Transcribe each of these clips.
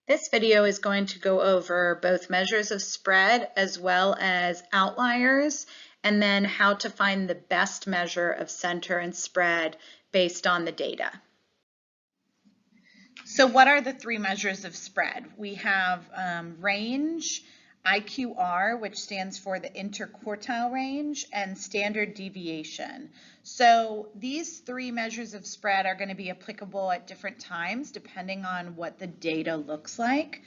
This video is going to go over both measures of spread as well as outliers, and then how to find the best measure of center and spread based on the data. So what are the three measures of spread? We have range, IQR, which stands for the interquartile range, and standard deviation. So these three measures of spread are going to be applicable at different times depending on what the data looks like.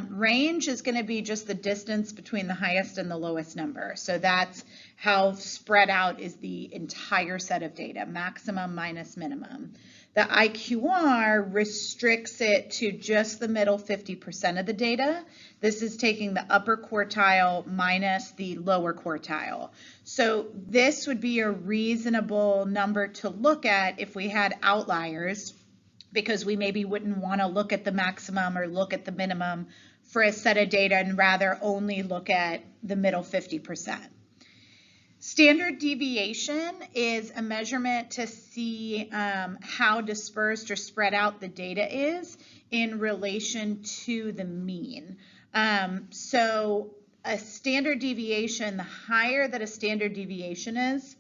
Range is going to be just the distance between the highest and the lowest number. So that's how spread out is the entire set of data, maximum minus minimum. The IQR restricts it to just the middle 50% of the data. This is taking the upper quartile minus the lower quartile. So this would be a reasonable number to look at if we had outliers, because we maybe wouldn't want to look at the maximum or look at the minimum for a set of data and rather only look at the middle 50%. Standard deviation is a measurement to see how dispersed or spread out the data is in relation to the mean. So a standard deviation, the higher that a standard deviation is,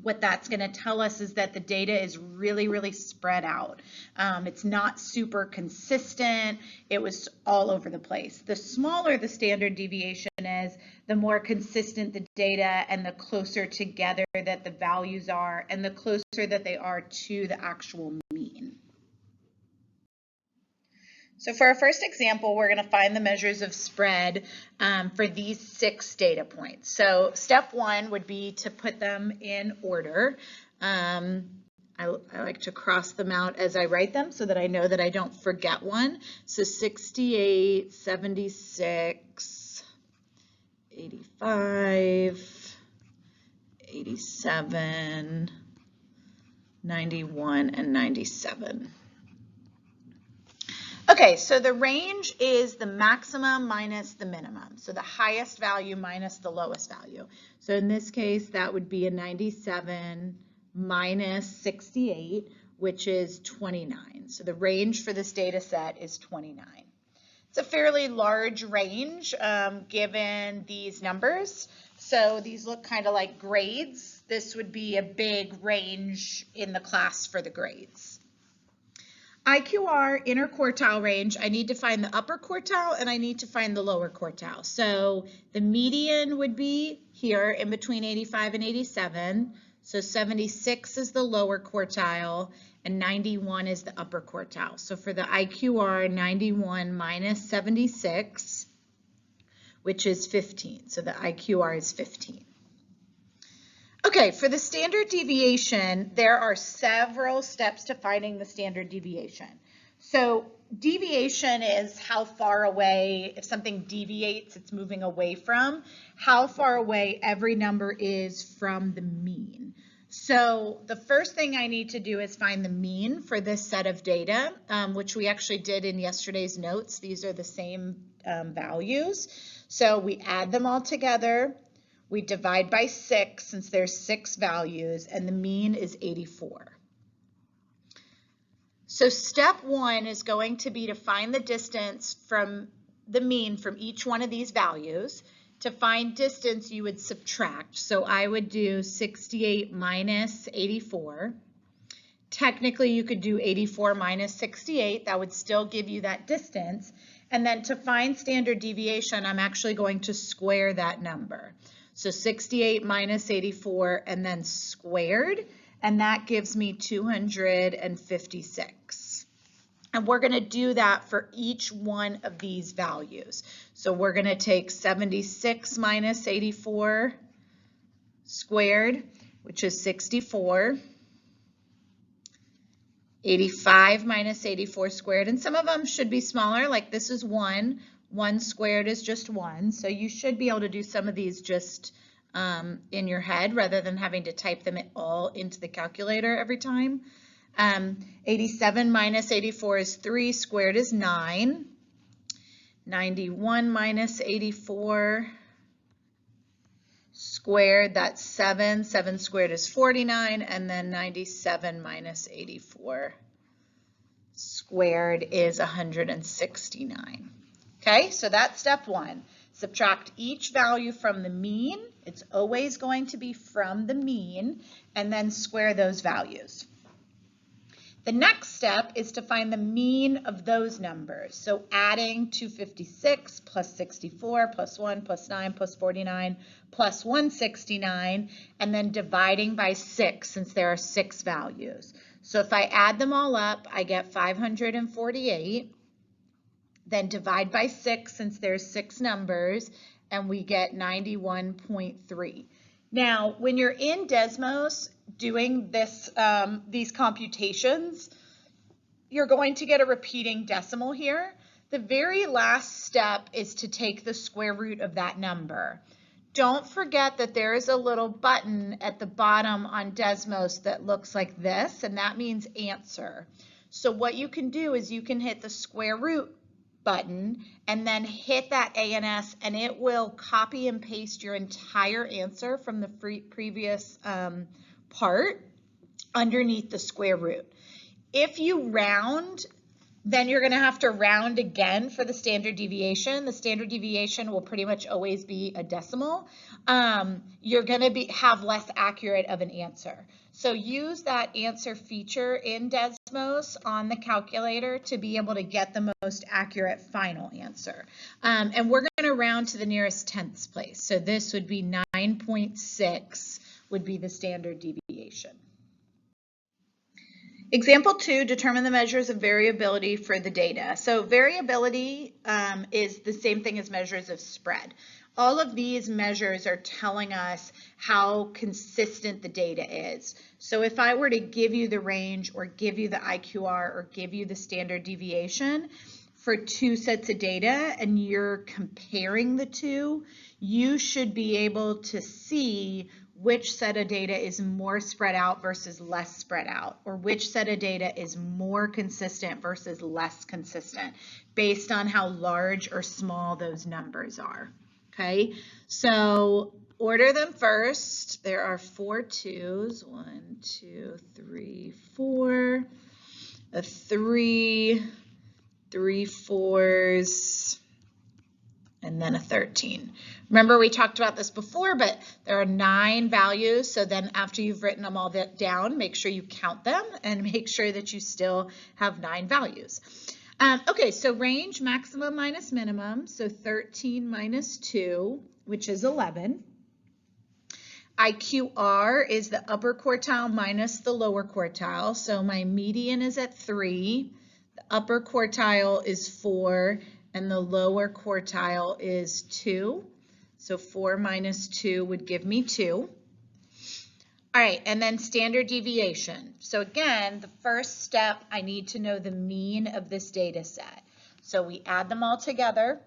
what that's going to tell us is that the data is really, really spread out. It's not super consistent. It was all over the place. The smaller the standard deviation is, the more consistent the data and the closer together that the values are and the closer that they are to the actual mean. So for our first example, we're going to find the measures of spread for these 6 data points. So step 1 would be to put them in order. I like to cross them out as I write them so that I know that I don't forget one. So 68, 76, 85, 87, 91, and 97. Okay, so the range is the maximum minus the minimum. So the highest value minus the lowest value. So in this case, that would be a 97 minus 68, which is 29. So the range for this data set is 29. It's a fairly large range given these numbers. So these look kind of like grades. This would be a big range in the class for the grades. IQR, interquartile range, I need to find the upper quartile and I need to find the lower quartile. So the median would be here in between 85 and 87. So 76 is the lower quartile and 91 is the upper quartile. So for the IQR, 91 minus 76, which is 15. So the IQR is 15. Okay, for the standard deviation, there are several steps to finding the standard deviation. So deviation is how far away, if something deviates, it's moving away from, how far away every number is from the mean. So the first thing I need to do is find the mean for this set of data, which we actually did in yesterday's notes. These are the same values. So we add them all together. We divide by 6 since there's 6 values, and the mean is 84. So step 1 is going to be to find the distance from the mean from each one of these values. To find distance, you would subtract. So I would do 68 minus 84. Technically, you could do 84 minus 68. That would still give you that distance. And then to find standard deviation, I'm actually going to square that number. So 68 minus 84 and then squared, and that gives me 256. And we're going to do that for each one of these values. So we're going to take 76 minus 84 squared, which is 64. 85 minus 84 squared, and some of them should be smaller, like this is 1. 1 squared is just 1, so you should be able to do some of these just in your head rather than having to type them all into the calculator every time. 87 minus 84 is 3, squared is 9. 91 minus 84 squared, that's 7. 7 squared is 49, and then 97 minus 84 squared is 169. Okay, so that's step one. Subtract each value from the mean. It's always going to be from the mean, and then square those values. The next step is to find the mean of those numbers. So adding 256 plus 64 plus 1 plus 9 plus 49 plus 169, and then dividing by 6 since there are 6 values. So if I add them all up, I get 548. Then divide by 6 since there's 6 numbers, and we get 91.3. Now, when you're in Desmos doing this, these computations, you're going to get a repeating decimal here. The very last step is to take the square root of that number. Don't forget that there is a little button at the bottom on Desmos that looks like this, and that means answer. So what you can do is you can hit the square root button and then hit that ANS, and it will copy and paste your entire answer from the previous part underneath the square root. If you round, then you're going to have to round again for the standard deviation. The standard deviation will pretty much always be a decimal. You're going to have less accurate of an answer. So use that answer feature in Desmos on the calculator to be able to get the most accurate final answer. And we're going to round to the nearest tenths place. So this would be 9.6 would be the standard deviation. Example 2, determine the measures of variability for the data. So variability is the same thing as measures of spread. All of these measures are telling us how consistent the data is. So if I were to give you the range or give you the IQR or give you the standard deviation for 2 sets of data and you're comparing the two, you should be able to see which set of data is more spread out versus less spread out, or which set of data is more consistent versus less consistent based on how large or small those numbers are. Okay, so order them first. There are 4 2s, 1, 2, 3, 4, a 3, 3 4s, and then a 13. Remember, we talked about this before, but there are 9 values. So then after you've written them all down, make sure you count them and make sure that you still have 9 values. Okay, so range, maximum minus minimum. So 13 minus 2, which is 11. IQR is the upper quartile minus the lower quartile. So my median is at 3. The upper quartile is 4. And the lower quartile is 2. So 4 minus 2 would give me 2. All right, and then standard deviation. So again, the first step, I need to know the mean of this data set. So we add them all together.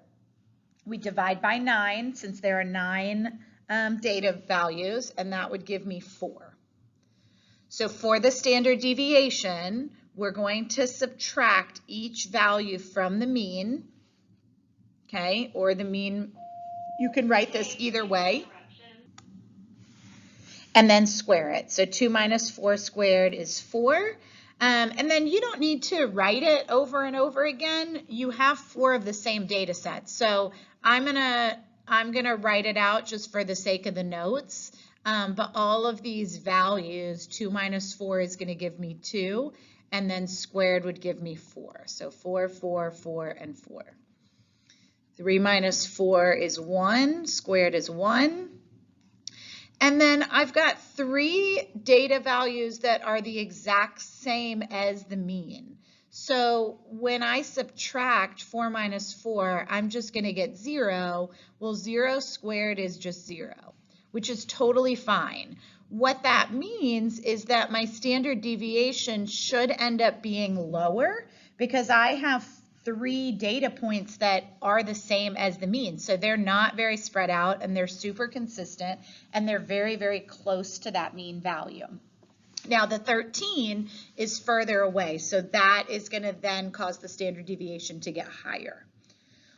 We divide by 9 since there are 9 data values, and that would give me 4. So for the standard deviation, we're going to subtract each value from the mean. Okay, or the mean, you can write this either way, and then square it. So 2 minus 4 squared is 4. And then you don't need to write it over and over again. You have 4 of the same data sets. So I'm gonna write it out just for the sake of the notes. But all of these values, 2 minus 4 is gonna give me 2, and then squared would give me 4. So 4, 4, 4, and 4. 3 minus 4 is 1, squared is 1. And then I've got 3 data values that are the exact same as the mean. So when I subtract 4 minus 4, I'm just going to get 0. Well, 0 squared is just 0, which is totally fine. What that means is that my standard deviation should end up being lower because I have 3 data points that are the same as the mean. So they're not very spread out and they're super consistent and they're very, very close to that mean value. Now the 13 is further away, so that is going to then cause the standard deviation to get higher.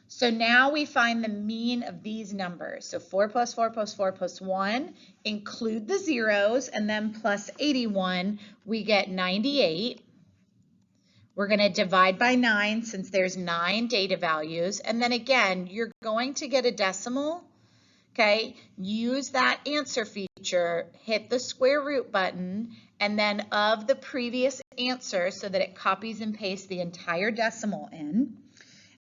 So now we find the mean of these numbers. So 4 plus 4 plus 4 plus 1, include the zeros, and then plus 81, we get 98. We're going to divide by 9 since there's 9 data values. And then again, you're going to get a decimal. Okay, use that answer feature, hit the square root button, and then of the previous answer so that it copies and pastes the entire decimal in.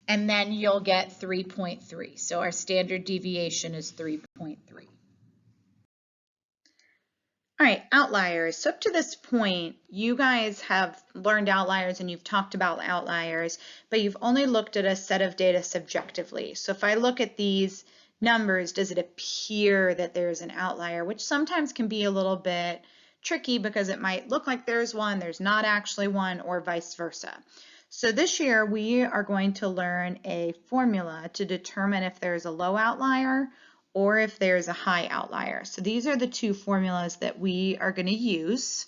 And then you'll get 3.3. So our standard deviation is 3.3. All right, outliers. So up to this point, you guys have learned outliers and you've talked about outliers, but you've only looked at a set of data subjectively. So if I look at these numbers, does it appear that there's an outlier, which sometimes can be a little bit tricky because it might look like there's one, there's not actually one, or vice versa. So this year we are going to learn a formula to determine if there's a low outlier or if there's a high outlier. So these are the two formulas that we are going to use.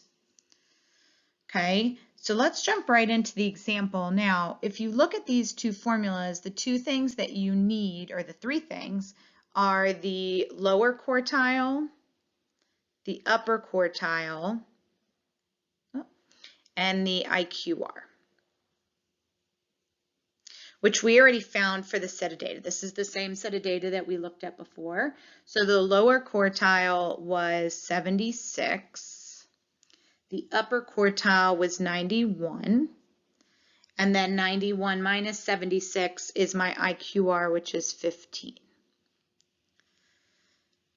Okay, so let's jump right into the example. Now, if you look at these two formulas, the two things that you need, or the three things, are the lower quartile, the upper quartile, and the IQR, which we already found for the set of data. This is the same set of data that we looked at before. So the lower quartile was 76, the upper quartile was 91, and then 91 minus 76 is my IQR, which is 15.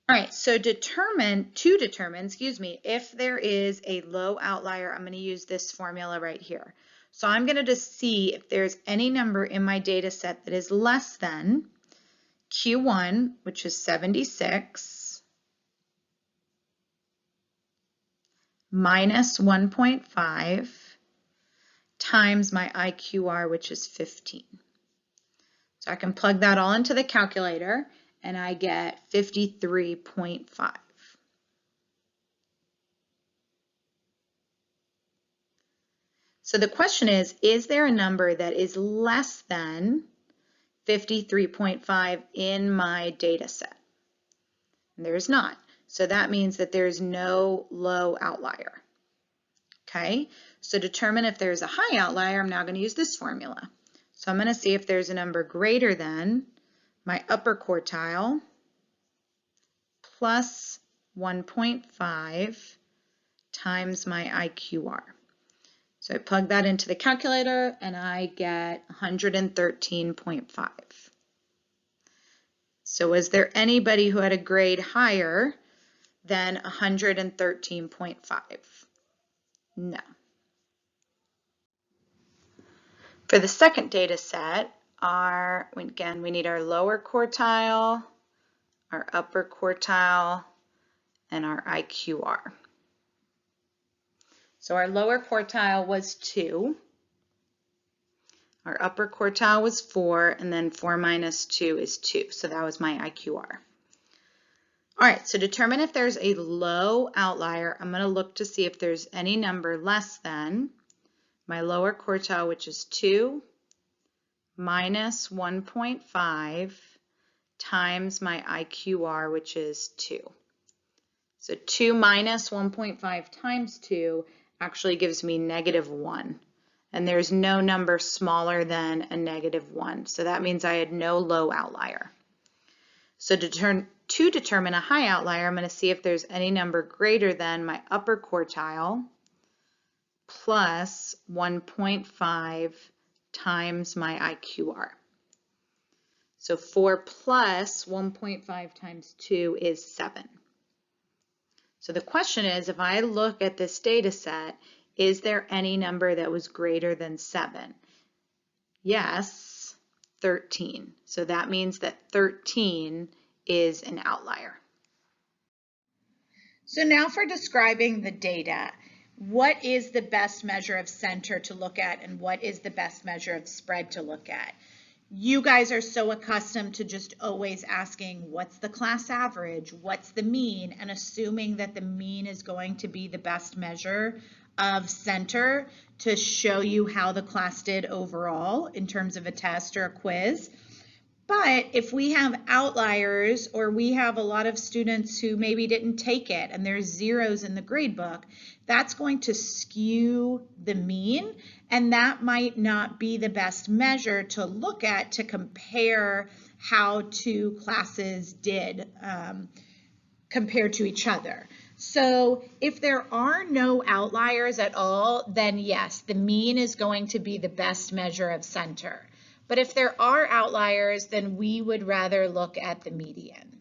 All right, so to determine, if there is a low outlier, I'm going to use this formula right here. So I'm going to just see if there's any number in my data set that is less than Q1, which is 76, minus 1.5 times my IQR, which is 15. So I can plug that all into the calculator and I get 53.5. So the question is there a number that is less than 53.5 in my data set? And there's not. So that means that there's no low outlier. Okay, so to determine if there's a high outlier, I'm now going to use this formula. So I'm going to see if there's a number greater than my upper quartile plus 1.5 times my IQR. So I plug that into the calculator and I get 113.5. So was there anybody who had a grade higher than 113.5? No. For the second data set, again, we need our lower quartile, our upper quartile, and our IQR. So our lower quartile was 2, our upper quartile was 4, and then 4 minus 2 is 2. So that was my IQR. All right, so determine if there's a low outlier. I'm going to look to see if there's any number less than my lower quartile, which is 2, minus 1.5 times my IQR, which is 2. So 2 minus 1.5 times 2 actually gives me -1. And there's no number smaller than a -1. So that means I had no low outlier. So to determine a high outlier, I'm going to see if there's any number greater than my upper quartile plus 1.5 times my IQR. So 4 plus 1.5 times 2 is 7. So the question is, if I look at this data set, is there any number that was greater than 7? Yes, 13. So that means that 13 is an outlier. So now for describing the data, what is the best measure of center to look at and what is the best measure of spread to look at? You guys are so accustomed to just always asking, what's the class average? What's the mean? And assuming that the mean is going to be the best measure of center to show you how the class did overall in terms of a test or a quiz. But if we have outliers, or we have a lot of students who maybe didn't take it and there's zeros in the grade book, that's going to skew the mean, and that might not be the best measure to look at to compare how two classes did compared to each other. So if there are no outliers at all, then yes, the mean is going to be the best measure of center. But if there are outliers, then we would rather look at the median.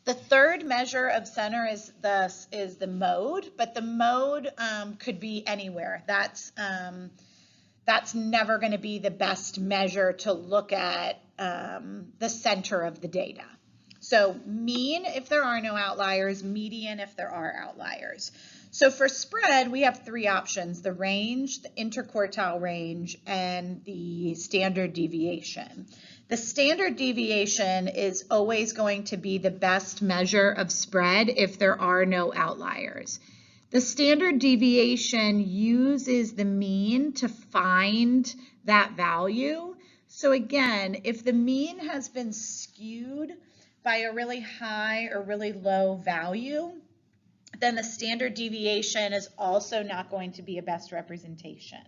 The third measure of center is the mode, but the mode could be anywhere. That's never going to be the best measure to look at the center of the data. So mean if there are no outliers, median if there are outliers. So for spread, we have three options: the range, the interquartile range, and the standard deviation. The standard deviation is always going to be the best measure of spread if there are no outliers. The standard deviation uses the mean to find that value. So again, if the mean has been skewed by a really high or really low value, then the standard deviation is also not going to be a best representation.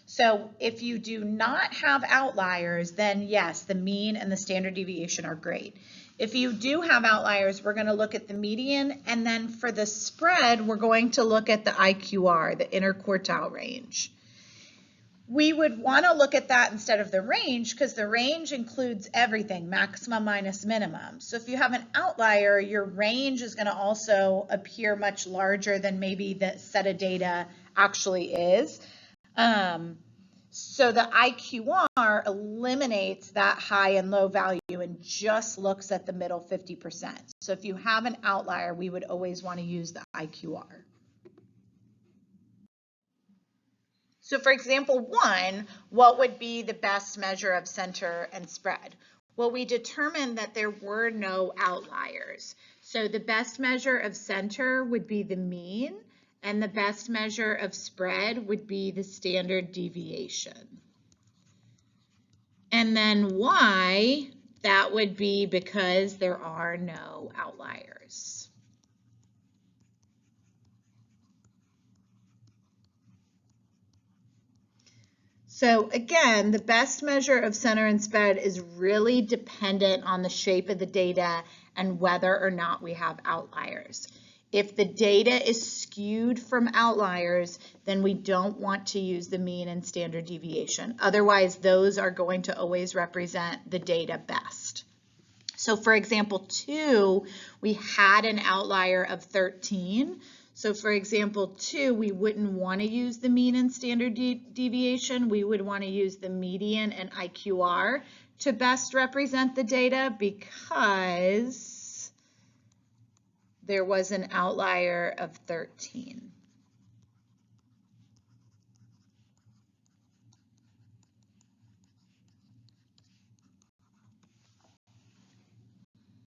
So if you do not have outliers, then yes, the mean and the standard deviation are great. If you do have outliers, we're going to look at the median, and then for the spread, we're going to look at the IQR, the interquartile range. We would want to look at that instead of the range, because the range includes everything, maximum minus minimum. So if you have an outlier, your range is going to also appear much larger than maybe the set of data actually is. So the IQR eliminates that high and low value and just looks at the middle 50%. So if you have an outlier, we would always want to use the IQR. So for example 1, what would be the best measure of center and spread? Well, we determined that there were no outliers. So the best measure of center would be the mean, and the best measure of spread would be the standard deviation. And then why? That would be because there are no outliers. So again, the best measure of center and spread is really dependent on the shape of the data and whether or not we have outliers. If the data is skewed from outliers, then we don't want to use the mean and standard deviation. Otherwise, those are going to always represent the data best. So for example 2, we had an outlier of 13. So for example 2, we wouldn't want to use the mean and standard deviation. We would want to use the median and IQR to best represent the data, because there was an outlier of 13.